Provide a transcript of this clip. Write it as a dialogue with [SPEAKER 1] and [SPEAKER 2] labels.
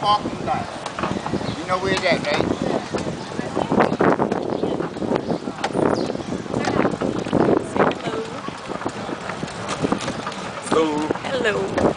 [SPEAKER 1] parking lot. You know where that, right?
[SPEAKER 2] Hello. Hello.